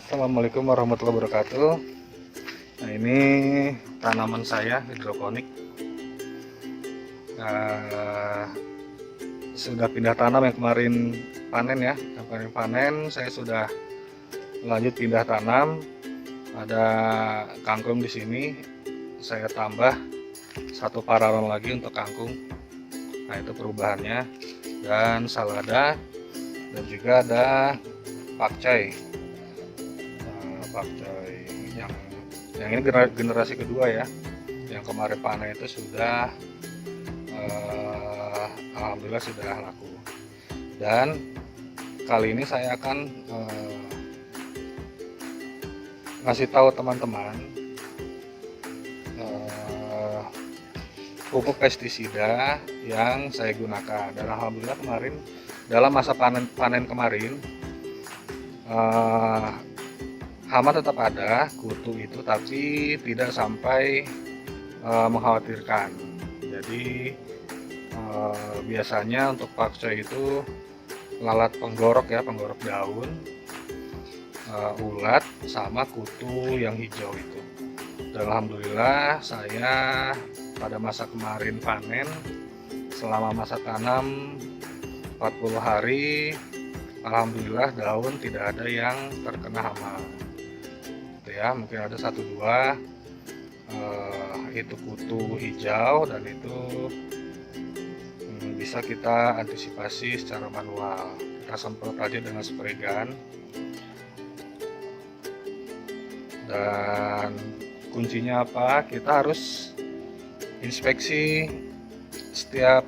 Assalamualaikum warahmatullahi wabarakatuh. Nah, ini tanaman saya hidroponik. Nah, sudah pindah tanam yang kemarin panen ya. Yang kemarin panen saya sudah lanjut pindah tanam. Ada kangkung di sini. Saya tambah satu paralon lagi untuk kangkung. Nah, itu perubahannya. Dan salada dan juga ada pakcoy. Pakcoy yang ini generasi kedua ya. Yang kemarin panen itu sudah alhamdulillah sudah laku. Dan kali ini saya akan ngasih tahu teman-teman pupuk pestisida yang saya gunakan. Dan alhamdulillah kemarin dalam masa panen kemarin hama tetap ada, kutu itu, tapi tidak sampai mengkhawatirkan. Jadi biasanya untuk pakcoy itu lalat penggorok ya, penggorok daun, ulat, sama kutu yang hijau itu. Dan alhamdulillah saya pada masa kemarin panen, selama masa tanam 40 hari, alhamdulillah daun tidak ada yang terkena hama. Ya, mungkin ada 1-2 itu kutu hijau, dan itu bisa kita antisipasi secara manual. Kita semprot aja dengan spray gun. Dan kuncinya apa? Kita harus inspeksi setiap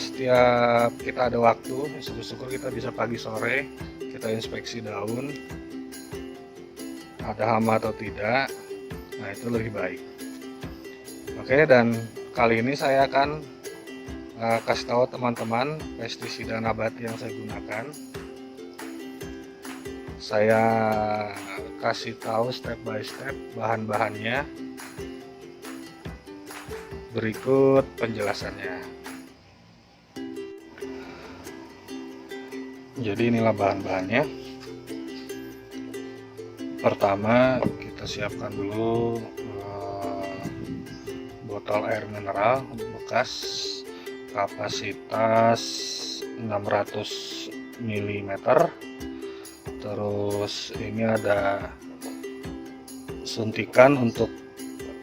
setiap kita ada waktu. Syukur-syukur kita bisa pagi sore kita inspeksi daun ada hama atau tidak. Nah, itu lebih baik. Oke, dan kali ini saya akan kasih tahu teman-teman pestisida nabati yang saya gunakan. Saya kasih tahu step by step bahan-bahannya. Berikut penjelasannya. Jadi inilah bahan-bahannya. Pertama, kita siapkan dulu botol air mineral bekas kapasitas 600 ml. Terus ini ada suntikan untuk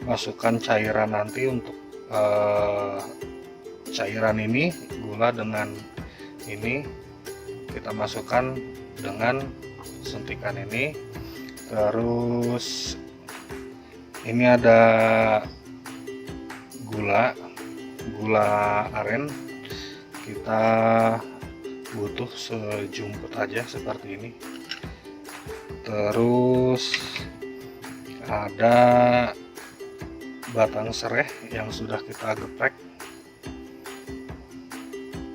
masukkan cairan nanti. Untuk cairan ini, gula dengan ini kita masukkan dengan suntikan ini. Terus ini ada gula aren, kita butuh sejumput aja seperti ini. Terus ada batang sereh yang sudah kita geprek.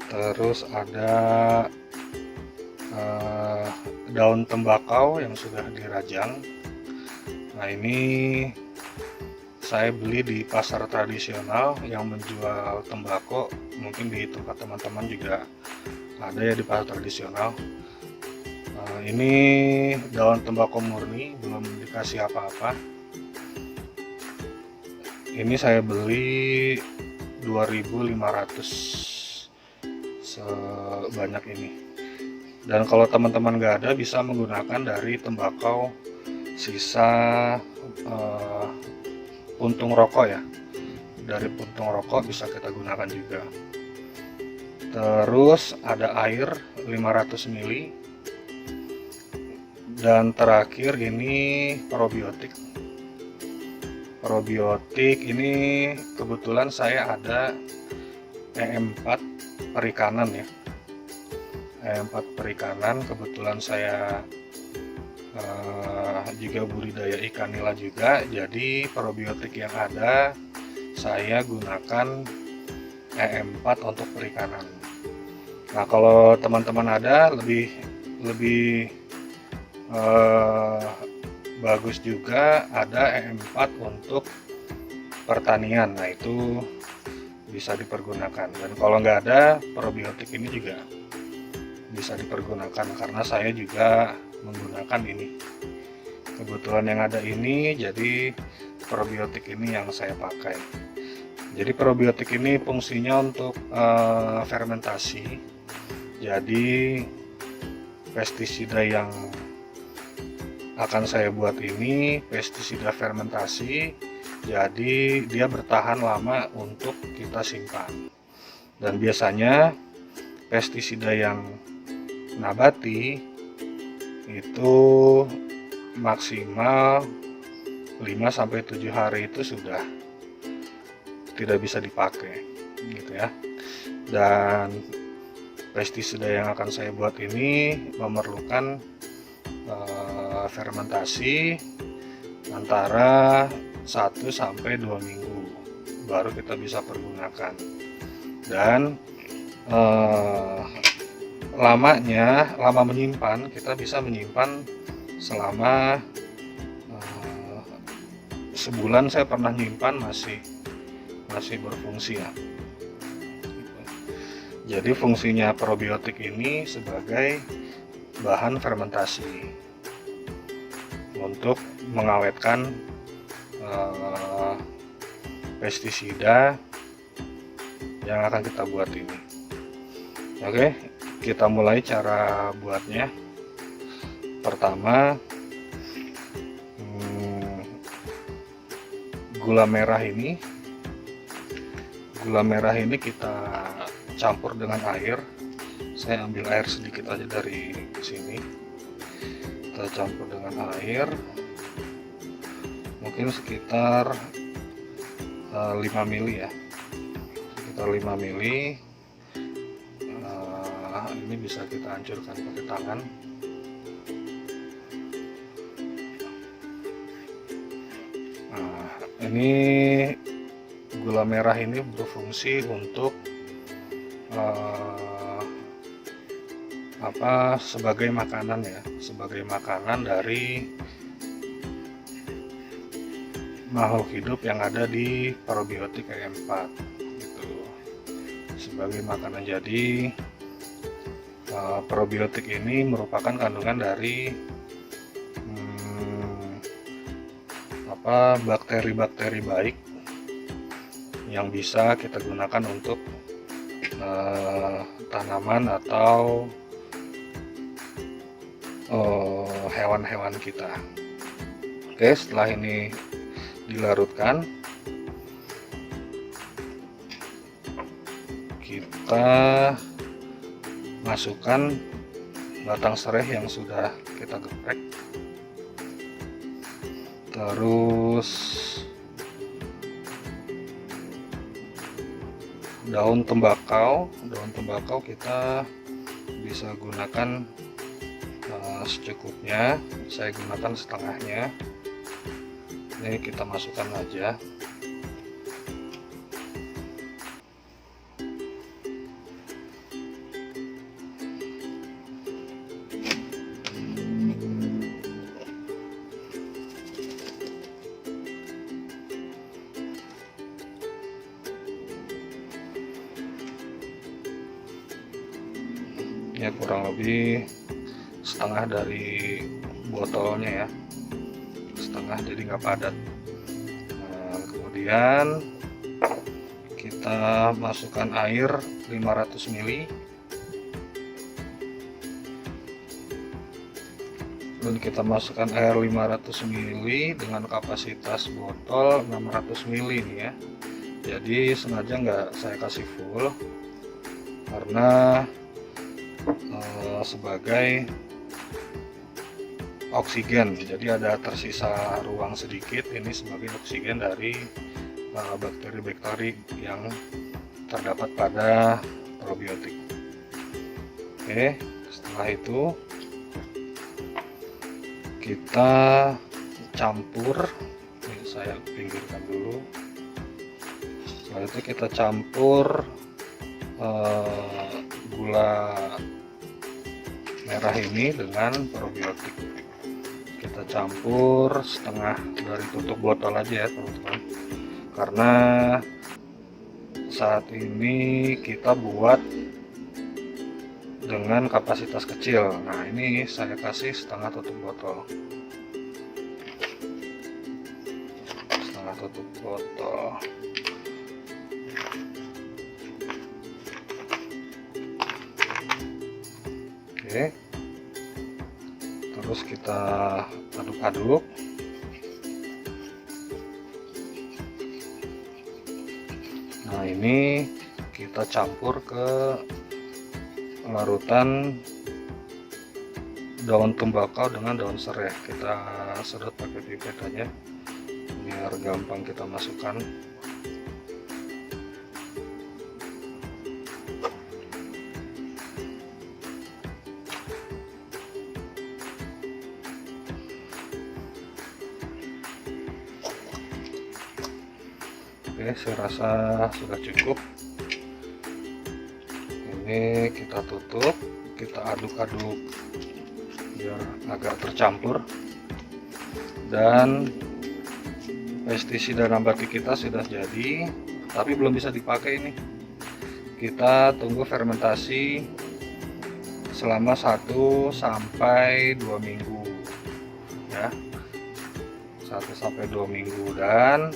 Terus ada daun tembakau yang sudah dirajang. Nah, ini saya beli di pasar tradisional yang menjual tembakau. Mungkin di tempat teman-teman juga ada ya di pasar tradisional. Ini daun tembakau murni, belum dikasih apa-apa. Ini saya beli 2.500 sebanyak ini. Dan kalau teman-teman nggak ada, bisa menggunakan dari tembakau sisa puntung rokok ya. Dari puntung rokok bisa kita gunakan juga. Terus ada air 500 ml. Dan terakhir ini probiotik. Probiotik ini kebetulan saya ada E4 perikanan ya. E4 perikanan, kebetulan saya juga budidaya ikan nila juga. Jadi probiotik yang ada saya gunakan E4 untuk perikanan. Nah, kalau teman-teman ada lebih bagus juga ada E4 untuk pertanian. Nah, itu bisa dipergunakan. Dan kalau nggak ada, probiotik ini juga bisa dipergunakan, karena saya juga menggunakan ini. Kebetulan yang ada ini, jadi probiotik ini yang saya pakai. Jadi probiotik ini fungsinya untuk fermentasi. Jadi pestisida yang akan saya buat ini pestisida fermentasi, jadi dia bertahan lama untuk kita simpan. Dan biasanya pestisida yang nabati itu maksimal 5-7 hari itu sudah tidak bisa dipakai gitu ya. Dan pestisida yang akan saya buat ini memerlukan fermentasi antara 1-2 minggu baru kita bisa pergunakan. Dan lama menyimpan, kita bisa menyimpan selama sebulan. Saya pernah nyimpan masih berfungsi ya. Jadi fungsinya probiotik ini sebagai bahan fermentasi untuk mengawetkan pestisida yang akan kita buat ini. Oke, kita mulai cara buatnya. Pertama, gula merah ini kita campur dengan air. Saya ambil air sedikit aja dari sini, kita campur dengan air mungkin sekitar 5 mili ya, sekitar 5 mili. Ini bisa kita hancurkan pakai tangan. Ini gula merah ini berfungsi untuk sebagai makanan ya, sebagai makanan dari makhluk hidup yang ada di probiotik E4 gitu, sebagai makanan. Jadi probiotik ini merupakan kandungan dari bakteri-bakteri baik yang bisa kita gunakan untuk tanaman atau hewan-hewan kita. Oke, setelah ini dilarutkan, kita masukkan batang serai yang sudah kita geprek, terus daun tembakau kita bisa gunakan secukupnya. Saya gunakan setengahnya. Ini kita masukkan aja. Ya, kurang lebih setengah dari botolnya ya, setengah, jadi nggak padat. Kemudian kita masukkan air 500 ml, dan kita masukkan air 500 ml dengan kapasitas botol 600 ml ini ya. Jadi sengaja nggak saya kasih full karena sebagai oksigen, jadi ada tersisa ruang sedikit, ini sebagai oksigen dari bakteri-bakteri yang terdapat pada probiotik. Oke, setelah itu kita campur. Ini saya pinggirkan dulu. Setelah itu kita campur gula merah ini dengan probiotik. Kita campur setengah dari tutup botol aja ya teman-teman, karena saat ini kita buat dengan kapasitas kecil. Nah, ini saya kasih setengah tutup botol. Setengah tutup botol. Oke. Terus kita aduk-aduk. Nah, ini kita campur ke larutan daun tembakau dengan daun serai. Kita sedot pakai pipet aja biar gampang kita masukkan. Oke, saya rasa sudah cukup. Ini kita tutup, kita aduk-aduk biar agak tercampur. Dan pestisida nabati kita sudah jadi, tapi belum bisa dipakai ini. Kita tunggu fermentasi selama 1 sampai 2 minggu ya. 1 sampai 2 minggu. Dan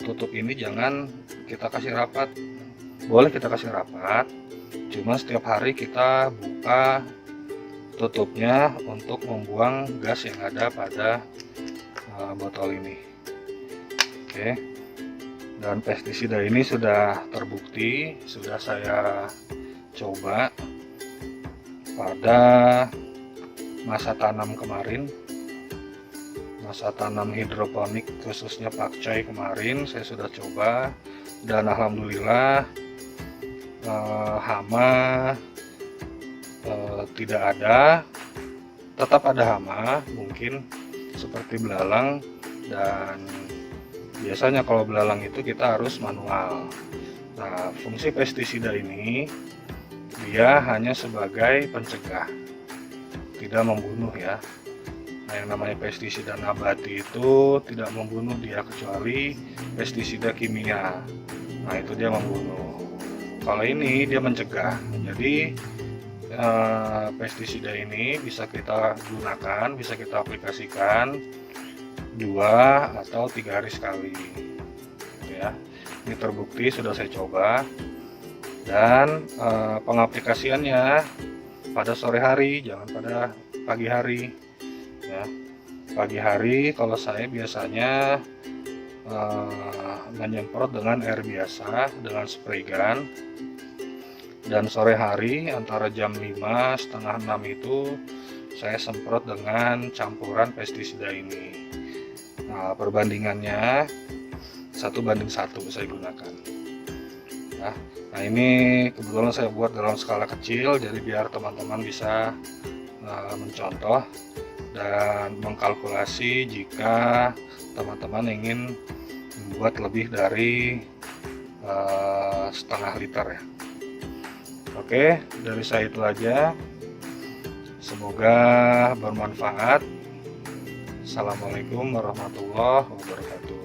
tutup ini jangan kita kasih rapat. Boleh kita kasih rapat, cuma setiap hari kita buka tutupnya untuk membuang gas yang ada pada botol ini. Oke. Dan pestisida ini sudah terbukti, sudah saya coba pada masa tanam kemarin. Masa tanam hidroponik khususnya pakcoy kemarin saya sudah coba, dan alhamdulillah hama tidak ada. Tetap ada hama mungkin seperti belalang, dan biasanya kalau belalang itu kita harus manual. Nah, fungsi pestisida ini dia hanya sebagai pencegah, tidak membunuh ya. Nah, yang namanya pestisida nabati itu tidak membunuh dia, kecuali pestisida kimia. Nah, itu dia membunuh. Kalau ini dia mencegah. Jadi pestisida ini bisa kita gunakan, bisa kita aplikasikan 2 atau 3 hari sekali. Ya, ini terbukti, sudah saya coba. Dan pengaplikasiannya pada sore hari, jangan pada pagi hari. Ya, pagi hari kalau saya biasanya menyemprot dengan air biasa dengan spray gun, dan sore hari antara jam 5 setengah 6 itu saya semprot dengan campuran pestisida ini. Nah, perbandingannya 1:1 saya gunakan. Nah, ini kebetulan saya buat dalam skala kecil, jadi biar teman-teman bisa mencontoh dan mengkalkulasi jika teman-teman ingin membuat lebih dari setengah liter ya. Oke, dari saya itu aja. Semoga bermanfaat. Assalamualaikum warahmatullahi wabarakatuh.